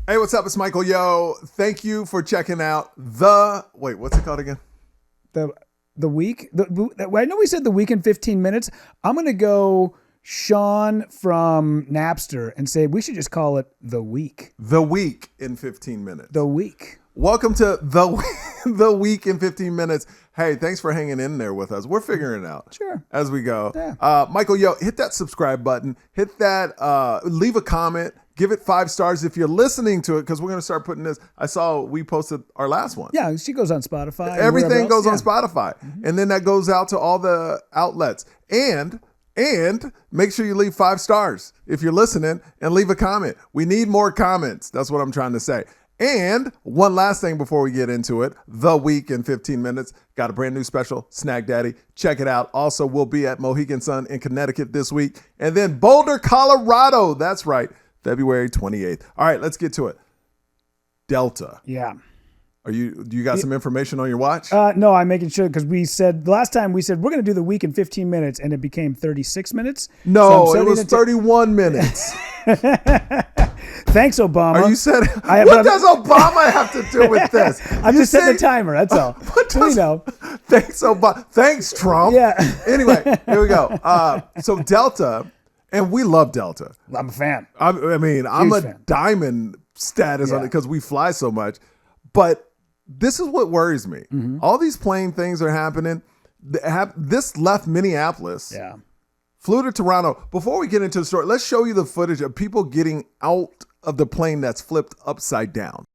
Hey, what's up? It's Michael Yo. Thank you for checking out what's it called again? The week. I know we said the week in 15 minutes. I'm gonna go Sean from Napster and say we should just call it the week. The week in 15 minutes. The week. Welcome to the week in 15 minutes. Hey, thanks for hanging in there with us. We're figuring it out as we go. Yeah. Michael Yo, hit that subscribe button. Hit that. Leave a comment. Give it 5 stars if you're listening to it, because we're going to start putting this. I saw we posted our last one. Yeah, she goes on Spotify. Everything goes on Spotify. Mm-hmm. And then that goes out to all the outlets. And make sure you leave 5 stars if you're listening and leave a comment. We need more comments. That's what I'm trying to say. And one last thing before we get into it, the week in 15 minutes, got a brand new special, Snack Daddy. Check it out. Also, we'll be at Mohegan Sun in Connecticut this week. And then Boulder, Colorado. That's right. February 28th. All right, let's get to it. Delta. Yeah. Do you got some information on your watch? No, I'm making sure because the last time we said we're going to do the week in 15 minutes and it became 36 minutes. No, so it was 31 minutes. Thanks, Obama. Are you said? What does Obama have to do with this? I'm just setting the timer. That's all. Thanks, Obama. Thanks, Trump. Yeah. Anyway, here we go. So Delta. And we love Delta. I'm a fan. I'm a fan. diamond status on it because we fly so much. But this is what worries me. Mm-hmm. All these plane things are happening. This left Minneapolis. Yeah. Flew to Toronto. Before we get into the story, let's show you the footage of people getting out of the plane that's flipped upside down.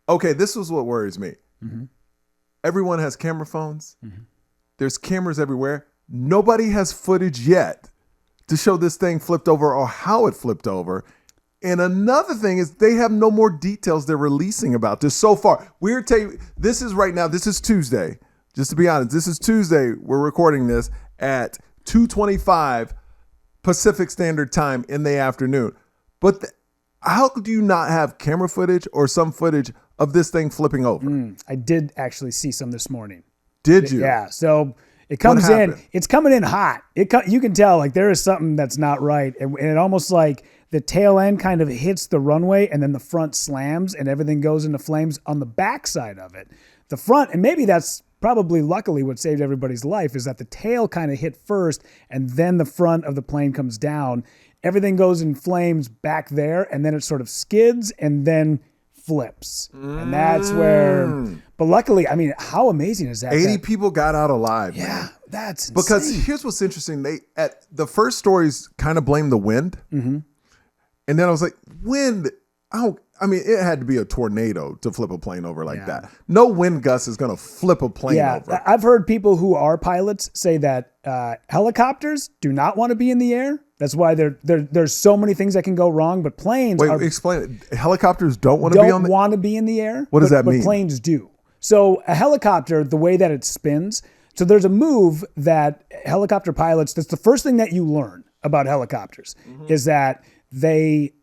Okay, this is what worries me. Mm-hmm. Everyone has camera phones. Mm-hmm. There's cameras everywhere. Nobody has footage yet to show this thing flipped over or how it flipped over. And another thing is they have no more details they're releasing about this so far. This is Tuesday. Just to be honest, this is Tuesday. We're recording this at 2:25 Pacific Standard Time in the afternoon. But how do you not have camera footage or some footage of this thing flipping over? I did actually see some this morning. Did you? Yeah. So it comes in. It's coming in hot. You can tell like there is something that's not right, and it almost like the tail end kind of hits the runway, and then the front slams, and everything goes into flames on the back side of it. The front, and maybe that's probably luckily what saved everybody's life, is that the tail kind of hit first, and then the front of the plane comes down. Everything goes in flames back there, and then it sort of skids and then flips. And that's where, but luckily, I mean, how amazing is that? 80 people got out alive. Yeah, man. that's insane. Because here's what's interesting. The first stories kind of blame the wind. Mm-hmm. And then I was like, wind, it had to be a tornado to flip a plane over like that. No wind gust is going to flip a plane over. I've heard people who are pilots say that helicopters do not want to be in the air. That's why there's so many things that can go wrong, but planes explain it. Helicopters don't want to be in the air. What does that mean? But planes do. So a helicopter, the way that it spins, so there's a move that helicopter pilots, that's the first thing that you learn about helicopters, is that they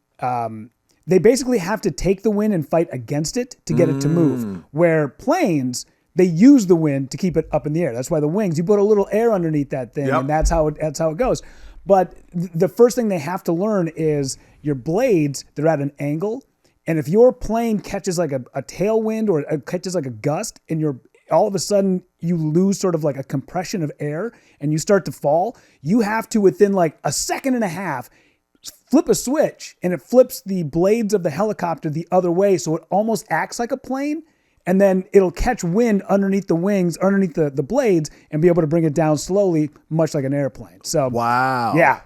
basically have to take the wind and fight against it to get it to move. Where planes, they use the wind to keep it up in the air. That's why the wings, you put a little air underneath that thing, and that's how it goes. But the first thing they have to learn is your blades, they're at an angle. And if your plane catches like a tailwind or it catches like a gust and all of a sudden you lose sort of like a compression of air and you start to fall, you have to, within like a second and a half, flip a switch and it flips the blades of the helicopter the other way. So it almost acts like a plane. And then it'll catch wind underneath the wings, underneath the blades, and be able to bring it down slowly, much like an airplane. So wow, yeah.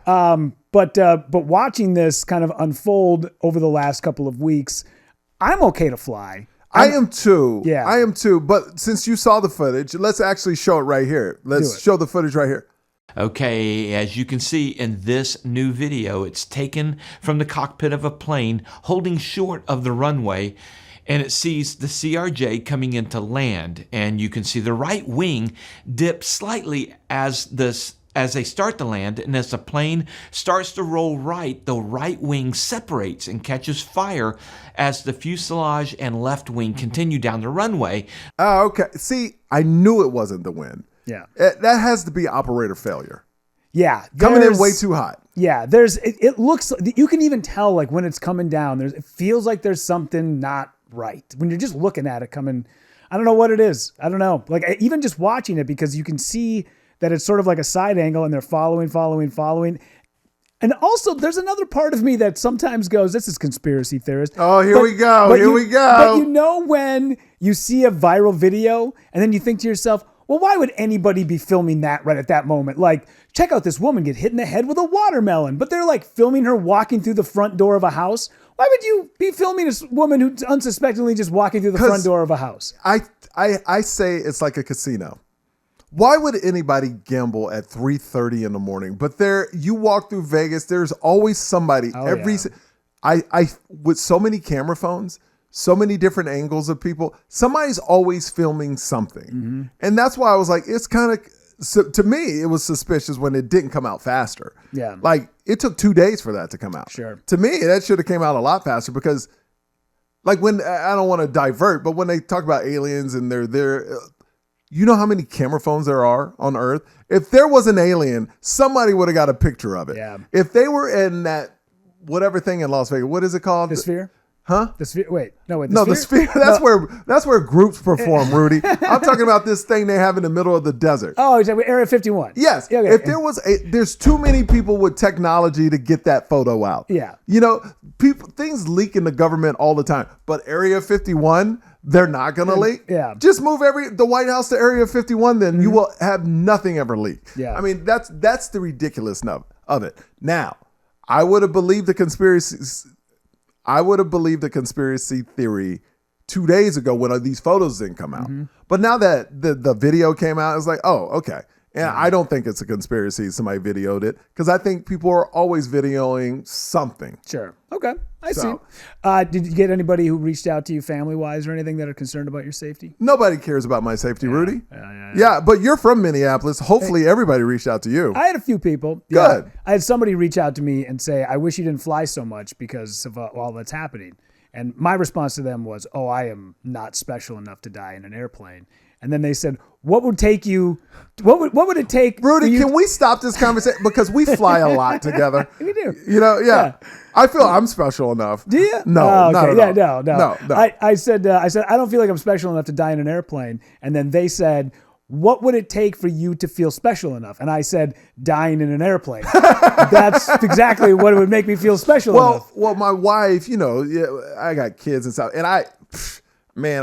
But watching this kind of unfold over the last couple of weeks, I'm okay to fly. I am too. Yeah, I am too. But since you saw the footage, let's actually show it right here. Let's show the footage right here. Okay, as you can see in this new video, it's taken from the cockpit of a plane holding short of the runway. And it sees the CRJ coming into land, and you can see the right wing dip slightly as this as they start to land, and as the plane starts to roll right, the right wing separates and catches fire as the fuselage and left wing continue down the runway. Oh, okay. See, I knew it wasn't the wind. Yeah. That has to be operator failure. Yeah. Coming in way too hot. Yeah. It looks, you can even tell like when it's coming down, it feels like there's something not right. When you're just looking at it coming, I don't know what it is. I don't know. Like even just watching it, because you can see that it's sort of like a side angle and they're following. And also there's another part of me that sometimes goes, this is conspiracy theorist. Oh, here we go. But you know, when you see a viral video and then you think to yourself, well, why would anybody be filming that right at that moment? Like, check out this woman get hit in the head with a watermelon, but they're like filming her walking through the front door of a house. Why would you be filming a woman who's unsuspectingly just walking through the front door of a house? I say it's like a casino. Why would anybody gamble at 3:30 in the morning? But you walk through Vegas, there's always somebody. I with so many camera phones, so many different angles of people, somebody's always filming something. Mm-hmm. And that's why I was like, it's kind of, to me, it was suspicious when it didn't come out faster. Yeah. Like it took 2 days for that to come out. Sure. To me, that should have came out a lot faster, because like when, I don't want to divert, but when they talk about aliens and they're there, you know how many camera phones there are on Earth? If there was an alien, somebody would have got a picture of it. Yeah. If they were in that whatever thing in Las Vegas, what is it called? The Sphere? Huh? The Sphere? Wait, no, the Sphere. That's where groups perform, Rudy. I'm talking about this thing they have in the middle of the desert. Oh, exactly. Area 51. Yes. Yeah, okay. If there was there's too many people with technology to get that photo out. Yeah. You know, things leak in the government all the time, but Area 51, they're not going to leak. Yeah. Just move the White House to Area 51, then you will have nothing ever leak. Yeah. I mean, that's the ridiculousness of it. Now, I would have believed the conspiracy theory 2 days ago when these photos didn't come out. Mm-hmm. But now that the video came out, it's like, oh, okay. And I don't think it's a conspiracy. Somebody videoed it, because I think people are always videoing something. Sure. Okay. I see. Did you get anybody who reached out to you family-wise or anything that are concerned about your safety? Nobody cares about my safety, Rudy. Yeah, but you're from Minneapolis. Hopefully everybody reached out to you. I had a few people. Good. Yeah. I had somebody reach out to me and say, I wish you didn't fly so much because of all that's happening. And my response to them was, oh, I am not special enough to die in an airplane. And then they said, what would it take? Rudy, can we stop this conversation? Because we fly a lot together. We do. You know, yeah. I feel I'm special enough. Do you? No, not at all. No. I said, I don't feel like I'm special enough to die in an airplane. And then they said, what would it take for you to feel special enough? And I said, dying in an airplane. That's exactly what it would make me feel special enough. Well, my wife, you know, I got kids and stuff. And I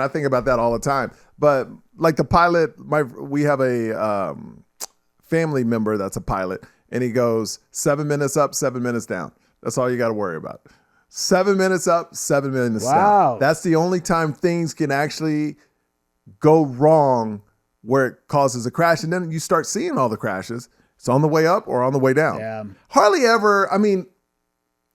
think about that all the time. But like the pilot, we have a family member that's a pilot, and he goes 7 minutes up, 7 minutes down. That's all you got to worry about. 7 minutes up, 7 minutes down. That's the only time things can actually go wrong where it causes a crash. And then you start seeing all the crashes. It's on the way up or on the way down. Yeah. Hardly ever,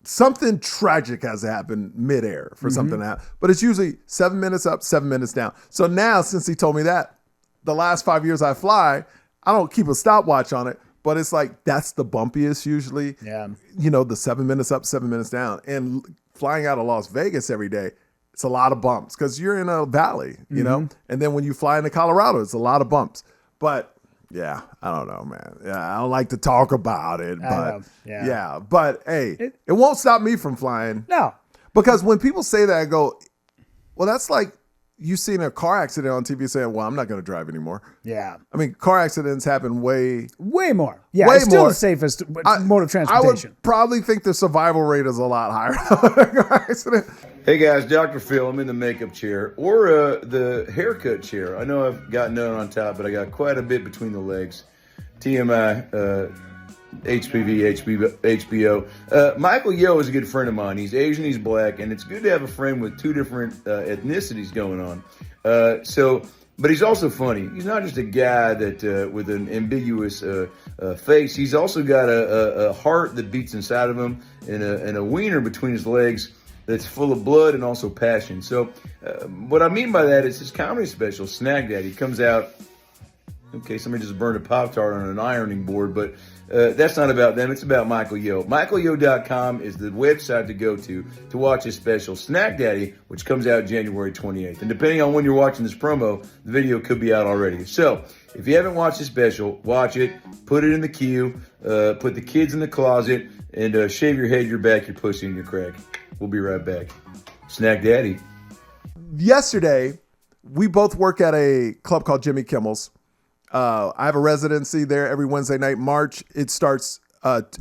something tragic has happened midair for something to happen. But it's usually 7 minutes up, 7 minutes down. So now, since he told me that, the last 5 years I fly, I don't keep a stopwatch on it, but it's like that's the bumpiest usually. Yeah. You know, the 7 minutes up, 7 minutes down. And flying out of Las Vegas every day, it's a lot of bumps because you're in a valley, you know? And then when you fly into Colorado, it's a lot of bumps. But yeah, I don't know, man. Yeah, I don't like to talk about it, but but hey, it won't stop me from flying. No. Because when people say that, I go, well, that's like you seen a car accident on TV saying, well, I'm not going to drive anymore. Yeah. Car accidents happen way more. Yeah, way it's still more. the safest mode of transportation. I would probably think the survival rate is a lot higher than a car accident. Hey guys, Dr. Phil. I'm in the makeup chair or the haircut chair. I know I've got none on top, but I got quite a bit between the legs. TMI, HPV, HBO. Michael Yo is a good friend of mine. He's Asian, he's black, and it's good to have a friend with two different ethnicities going on. But he's also funny. He's not just a guy that with an ambiguous face. He's also got a heart that beats inside of him and a wiener between his legs that's full of blood and also passion. So what I mean by that is his comedy special, Snack Daddy, comes out. Okay, somebody just burned a Pop-Tart on an ironing board, but that's not about them. It's about Michael Yo. MichaelYo.com is the website to go to watch his special Snack Daddy, which comes out January 28th. And depending on when you're watching this promo, the video could be out already. So if you haven't watched the special, watch it, put it in the queue, put the kids in the closet, and shave your head, your back, your pussy, and your crack. We'll be right back. Snack Daddy. Yesterday, we both work at a club called Jimmy Kimmel's. I have a residency there every Wednesday night. March, it starts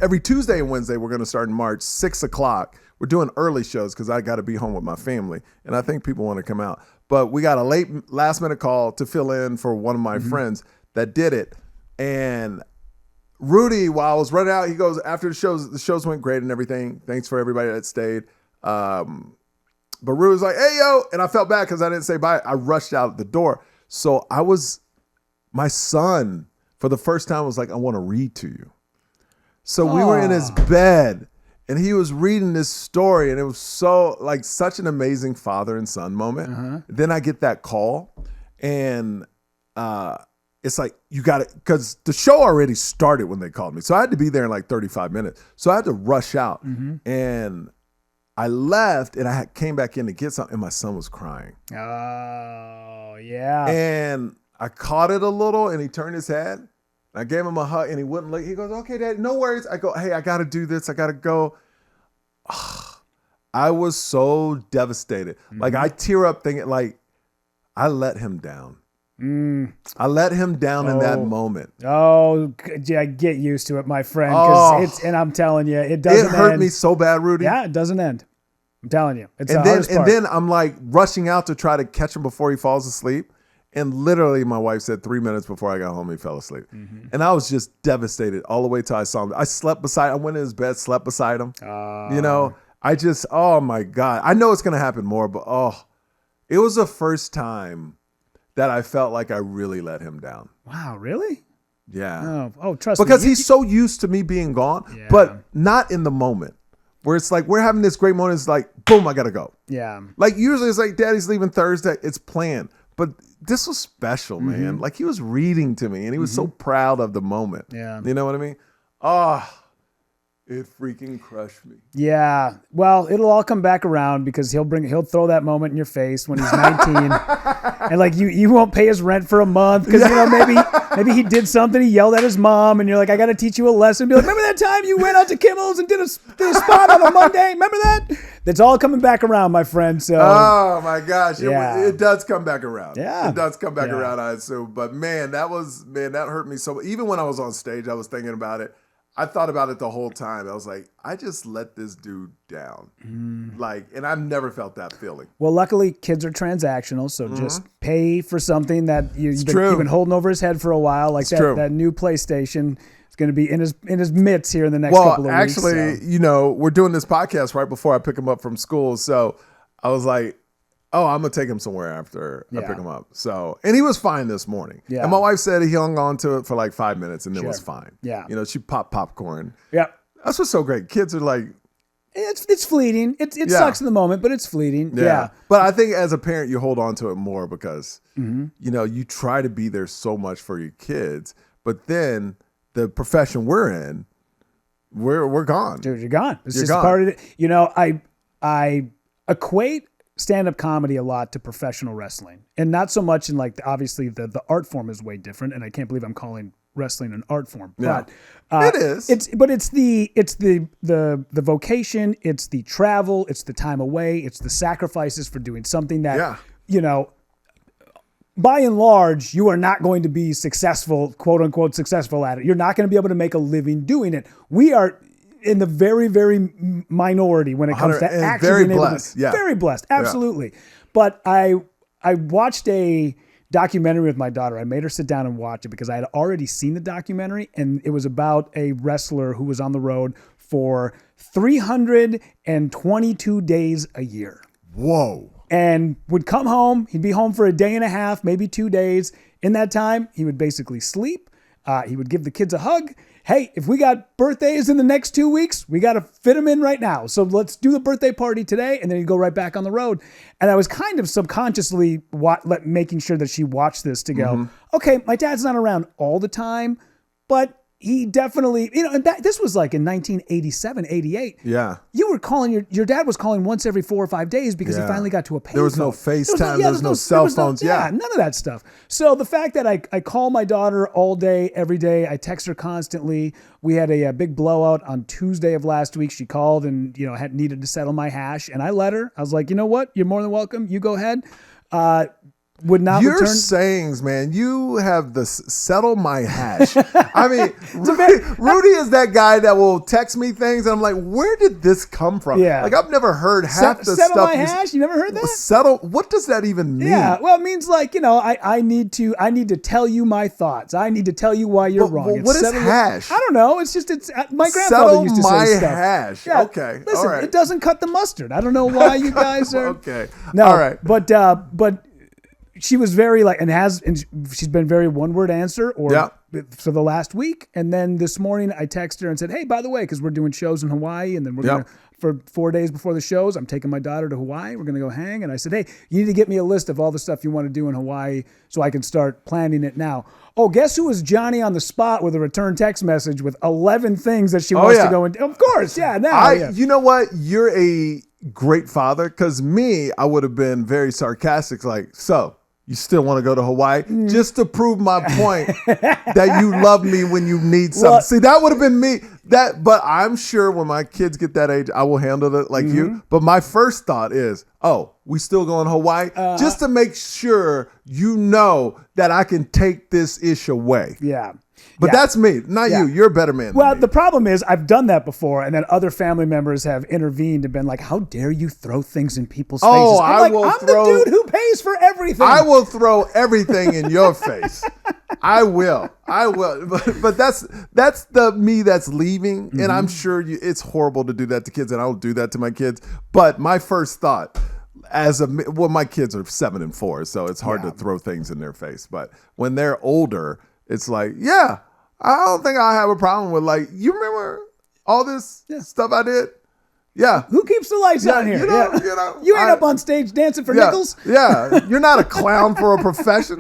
every Tuesday and Wednesday. We're going to start in March, 6:00. We're doing early shows because I got to be home with my family, and I think people want to come out. But we got a last minute call to fill in for one of my friends that did it. And Rudy, while I was running out, he goes, after the shows went great and everything. Thanks for everybody that stayed. But Rudy was like, hey, yo. And I felt bad because I didn't say bye. I rushed out the door. So my son, for the first time, was like, I want to read to you. So we were in his bed and he was reading this story, and it was such an amazing father and son moment. Then I get that call, and it's like, you got it, because the show already started when they called me. So I had to be there in like 35 minutes. So I had to rush out. And I left, and I came back in to get something, and my son was crying. Oh, yeah. And I caught it a little, and he turned his head. And I gave him a hug, and he wouldn't look. He goes, okay, Dad, no worries. I go, hey, I got to do this. I got to go. I was so devastated. Like, I tear up thinking, like, I let him down. I let him down in that moment. Oh, yeah, get used to it, my friend. And I'm telling you, it doesn't end. It hurt me so bad, Rudy. Yeah, it doesn't end. I'm telling you. It's and then I'm like rushing out to try to catch him before he falls asleep. And literally, my wife said 3 minutes before I got home, he fell asleep. And I was just devastated all the way till I saw him. I went in his bed, slept beside him. Oh my God. I know it's going to happen more, but it was the first time that I felt like I really let him down. Wow, really? Yeah. Oh, trust me. Because he's so used to me being gone, but not in the moment. Where it's like, we're having this great moment. It's like, boom, I got to go. Yeah. Like, usually it's like, Daddy's leaving Thursday. It's planned. But this was special, man. Like, he was reading to me, and he was so proud of the moment. Yeah. You know what I mean? It freaking crushed me. Yeah. Well, it'll all come back around because he'll throw that moment in your face when he's 19. And like you won't pay his rent for a month because maybe he did something, he yelled at his mom, and you're like, I gotta teach you a lesson. Be like, remember that time you went out to Kimmel's and did a spot on a Monday? Remember that? That's all coming back around, my friend. So oh my gosh. Yeah. It does come back around. Yeah. It does come back around, I assume. But man, that hurt me so. Even when I was on stage, I was thinking about it. I thought about it the whole time. I was like, I just let this dude down. And I've never felt that feeling. Well, luckily, kids are transactional, so just pay for something that you've been holding over his head for a while, like that new PlayStation. It's going to be in his mitts here in the next couple of weeks. Well, actually, we're doing this podcast right before I pick him up from school, so I was like, oh, I'm going to take him somewhere after I pick him up. So, and he was fine this morning. Yeah. And my wife said he hung on to it for like 5 minutes and it was fine. Yeah. She popped popcorn. Yeah. That's what's so great. Kids are like... It's fleeting. It sucks in the moment, but it's fleeting. Yeah. But I think as a parent, you hold on to it more because, you try to be there so much for your kids. But then the profession we're in, we're gone. Dude, you're gone. It's just part of it. I equate stand-up comedy a lot to professional wrestling, and not so much in like obviously the art form is way different, and I can't believe I'm calling wrestling an art form. Yeah. But it is. It's the vocation, it's the travel, it's the time away, it's the sacrifices for doing something that by and large, you are not going to be successful, quote unquote successful at it. You're not going to be able to make a living doing it. We are in the very, very minority when it comes to actually very being blessed. Very blessed, absolutely. But I watched a documentary with my daughter. I made her sit down and watch it because I had already seen the documentary, and it was about a wrestler who was on the road for 322 days a year. Whoa. And would come home. He'd be home for a day and a half, maybe 2 days. In that time, he would basically sleep. He would give the kids a hug. Hey, if we got birthdays in the next 2 weeks, we got to fit them in right now. So let's do the birthday party today. And then he'd go right back on the road. And I was kind of subconsciously making sure that she watched this to go, okay, my dad's not around all the time, but he definitely, and this was like in 1987, 88. Yeah. You were calling, your dad was calling once every 4 or 5 days because he finally got to a payphone. There was no FaceTime. There was no cell phones. None of that stuff. So the fact that I call my daughter all day, every day, I text her constantly. We had a big blowout on Tuesday of last week. She called and, had needed to settle my hash. And I let her. I was like, you know what? You're more than welcome. You go ahead. Would not Your return. sayings, man. You have the settle my hash. I mean, Rudy is that guy that will text me things, and I'm like, where did this come from? Yeah. Like, I've never heard half the settle stuff. my hash? You never heard that? Settle? What does that even mean? Yeah, well, it means like, I need to tell you my thoughts. I need to tell you why you're wrong. What is hash? I don't know. It's my grandfather used to say stuff. Settle my hash. Yeah, Okay. Listen, all right. it doesn't cut the mustard. I don't know why you guys are. Okay. No, all right. But she was very and she's been very one-word answer for the last week. And then this morning I texted her and said, hey, by the way, because we're doing shows in Hawaii, and then we're going to, for 4 days before the shows, I'm taking my daughter to Hawaii. We're going to go hang. And I said, hey, you need to get me a list of all the stuff you want to do in Hawaii so I can start planning it now. Oh, guess who was Johnny on the spot with a return text message with 11 things that she wants to go and do? Of course, You know what? You're a great father, because I would have been very sarcastic, like, so you still want to go to Hawaii just to prove my point that you love me when you need something. See, that would have been me. But I'm sure when my kids get that age, I will handle it like you. But my first thought is, we still going to Hawaii just to make sure that I can take this ish away. Yeah. But that's me, not you. You're a better man. Well, than me. the problem is I've done that before, and then other family members have intervened and been like, how dare you throw things in people's faces? I'm the dude who pays for everything. I will throw everything in your face. I will. But that's the me that's leaving. And I'm sure it's horrible to do that to kids, and I don't do that to my kids. But my first thought, my kids are 7 and 4, so it's hard to throw things in their face. But when they're older, it's like, I don't think I have a problem with, like, you remember all this stuff I did? Yeah. Who keeps the lights on here? You ain't up on stage dancing for nickels? Yeah. You're not a clown for a profession.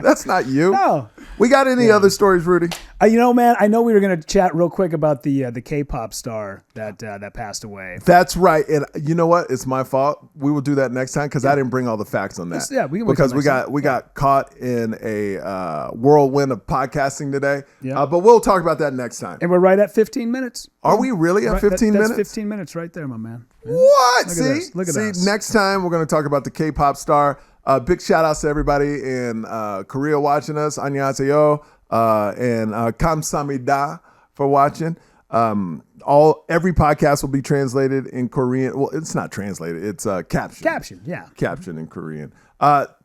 That's not you. No. We got any other stories, Rudy? Man, I know we were going to chat real quick about the K-pop star that passed away. That's right. And you know what? It's my fault. We will do that next time because I didn't bring all the facts on that. We can because we got caught in a whirlwind of podcasting today. Yeah. But we'll talk about that next time. And we're right at 15 minutes. Are we really at 15 minutes? That's 15 minutes right there, my man. What? Look at us. Next time we're going to talk about the K-pop star. Big shout outs to everybody in Korea watching us. Annyeonghaseyo and kamsahamnida for watching. Every podcast will be translated in Korean. Well, it's not translated. It's captioned. Captioned in Korean.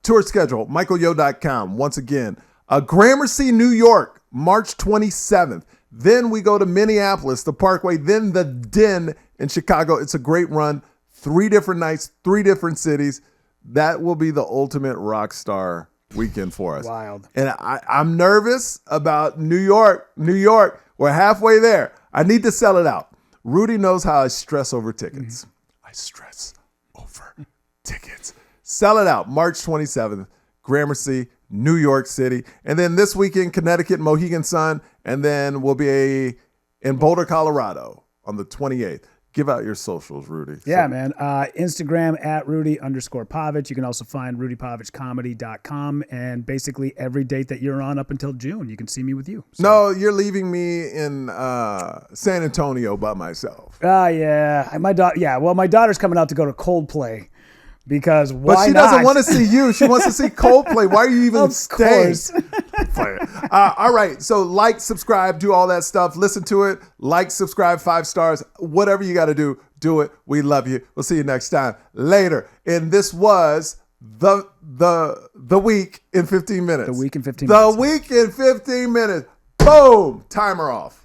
Tour schedule, michaelyo.com. Once again, Gramercy, New York, March 27th. Then we go to Minneapolis, the Parkway, then the Den in Chicago. It's a great run. 3 different nights, 3 different cities. That will be the ultimate rock star weekend for us. Wild. And I'm nervous about New York. We're halfway there. I need to sell it out. Rudy knows how I stress over tickets. I stress over tickets. Sell it out. March 27th, Gramercy, New York City. And then this weekend, Connecticut, Mohegan Sun. And then we'll be in Boulder, Colorado on the 28th. Give out your socials, Rudy. Yeah, man. Instagram at Rudy_Pavich. You can also find RudyPavichComedy.com. And basically every date that you're on up until June, you can see me with you. So. No, you're leaving me in San Antonio by myself. Yeah. My daughter's coming out to go to Coldplay. Because why not? But she doesn't want to see you. She wants to see Coldplay. Why are you even staying? All right. So like, subscribe, do all that stuff. Listen to it. Like, subscribe, 5 stars. Whatever you got to do, do it. We love you. We'll see you next time. Later. And this was the week in 15 minutes. The week in 15 minutes. The week in 15 minutes. Boom. Timer off.